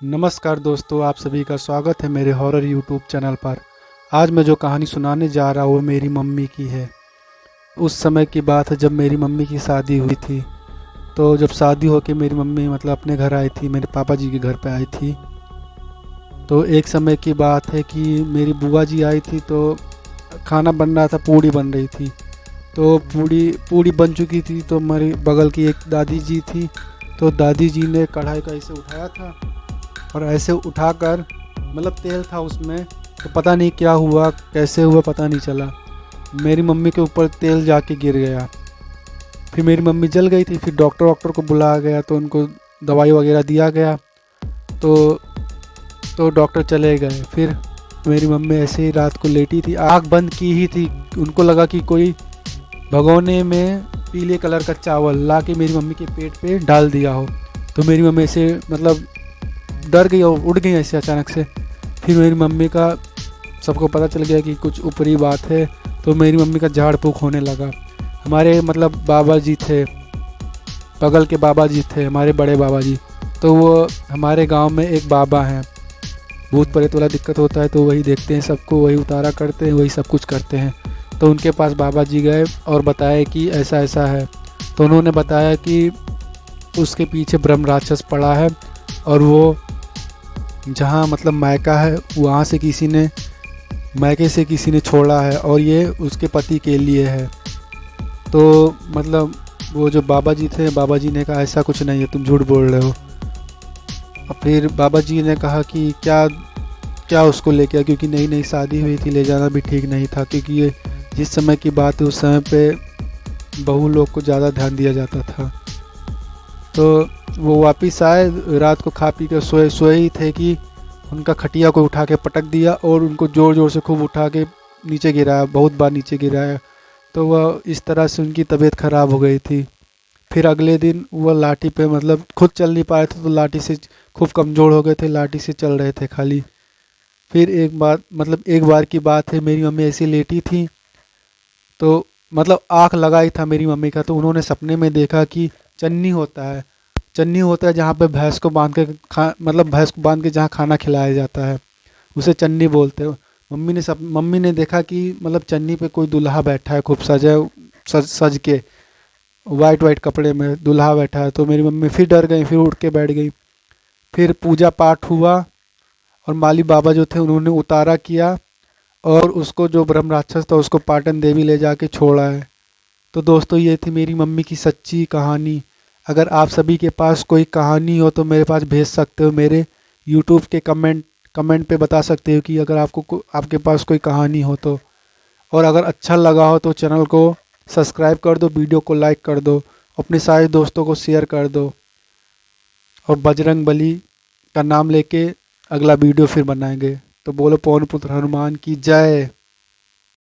नमस्कार दोस्तों, आप सभी का स्वागत है मेरे हॉरर यूट्यूब चैनल पर। आज मैं जो कहानी सुनाने जा रहा हूँ वो मेरी मम्मी की है। उस समय की बात है जब मेरी मम्मी की शादी हुई थी। तो जब शादी होके मेरी मम्मी मतलब अपने घर आई थी, मेरे पापा जी के घर पे आई थी। तो एक समय की बात है कि मेरी बुआ जी आई थी, तो खाना बन रहा था, पूड़ी बन रही थी। तो पूड़ी पूड़ी बन चुकी थी, तो हमारी बगल की एक दादी जी थी। तो दादी जी ने कढ़ाई का ऐसे उठाया था और ऐसे उठाकर मतलब तेल था उसमें, तो पता नहीं क्या हुआ, कैसे हुआ पता नहीं चला, मेरी मम्मी के ऊपर तेल जाके गिर गया। फिर मेरी मम्मी जल गई थी। फिर डॉक्टर को बुलाया गया, तो उनको दवाई वगैरह दिया गया। तो डॉक्टर चले गए। फिर मेरी मम्मी ऐसे ही रात को लेटी थी, आँख बंद की ही थी। उनको लगा कि कोई भगोने में पीले कलर का चावल ला के मेरी मम्मी के पेट पे डाल दिया हो। तो मेरी मम्मी ऐसे मतलब डर गई और उड़ गई ऐसे अचानक से। फिर मेरी मम्मी का सबको पता चल गया कि कुछ ऊपरी बात है। तो मेरी मम्मी का झाड़ फूक होने लगा। हमारे मतलब बाबा जी थे, बगल के बाबा जी थे हमारे बड़े बाबा जी। तो वो हमारे गांव में एक बाबा हैं, भूत प्रेत वाला दिक्कत होता है तो वही देखते हैं सबको, वही उतारा करते हैं, वही सब कुछ करते हैं। तो उनके पास बाबा जी गए और बताया कि ऐसा ऐसा है। तो उन्होंने बताया कि उसके पीछे ब्रह्म राक्षस पड़ा है, और वो जहाँ मतलब मायका है वहाँ से किसी ने, मायके से किसी ने छोड़ा है, और ये उसके पति के लिए है। तो मतलब वो जो बाबा जी थे, बाबा जी ने कहा ऐसा कुछ नहीं है, तुम झूठ बोल रहे हो। और फिर बाबा जी ने कहा कि क्या क्या उसको लेके आया, क्योंकि नई नई शादी हुई थी, ले जाना भी ठीक नहीं था, क्योंकि ये जिस समय की बात है उस समय पे बहू लोग को ज़्यादा ध्यान दिया जाता था। तो वो वापस आए, रात को खा पी के सोए सोए ही थे कि उनका खटिया को उठा के पटक दिया और उनको ज़ोर ज़ोर से खूब उठा के नीचे गिराया, बहुत बार नीचे गिराया। तो वह इस तरह से उनकी तबीयत ख़राब हो गई थी। फिर अगले दिन वह लाठी पे मतलब खुद चल नहीं पा रहे थे, तो लाठी से खूब कमज़ोर हो गए थे, लाठी से चल रहे थे खाली। फिर एक बार की बात है, मेरी मम्मी ऐसी लेटी थी, तो मतलब आँख लगाई था मेरी मम्मी का, तो उन्होंने सपने में देखा कि चन्नी होता है, चन्नी होता है जहाँ पे भैंस को बांध के मतलब भैंस को बांध के जहाँ खाना खिलाया जाता है, उसे चन्नी बोलते हैं। मम्मी ने देखा कि मतलब चन्नी पे कोई दूल्हा बैठा है, खूब सज के वाइट वाइट कपड़े में दूल्हा बैठा है। तो मेरी मम्मी फिर डर गई, फिर उठ के बैठ गई। फिर पूजा पाठ हुआ और माली बाबा जो थे उन्होंने उतारा किया, और उसको जो ब्रह्म राक्षस था उसको पाटन देवी ले जाके छोड़ा है। तो दोस्तों, ये थी मेरी मम्मी की सच्ची कहानी। अगर आप सभी के पास कोई कहानी हो तो मेरे पास भेज सकते हो, मेरे यूट्यूब के कमेंट पे बता सकते हो कि अगर आपके पास कोई कहानी हो तो। और अगर अच्छा लगा हो तो चैनल को सब्सक्राइब कर दो, वीडियो को लाइक कर दो, अपने सारे दोस्तों को शेयर कर दो। और बजरंग बली का नाम लेके अगला वीडियो फिर बनाएंगे। तो बोलो पवन पुत्र हनुमान की जय।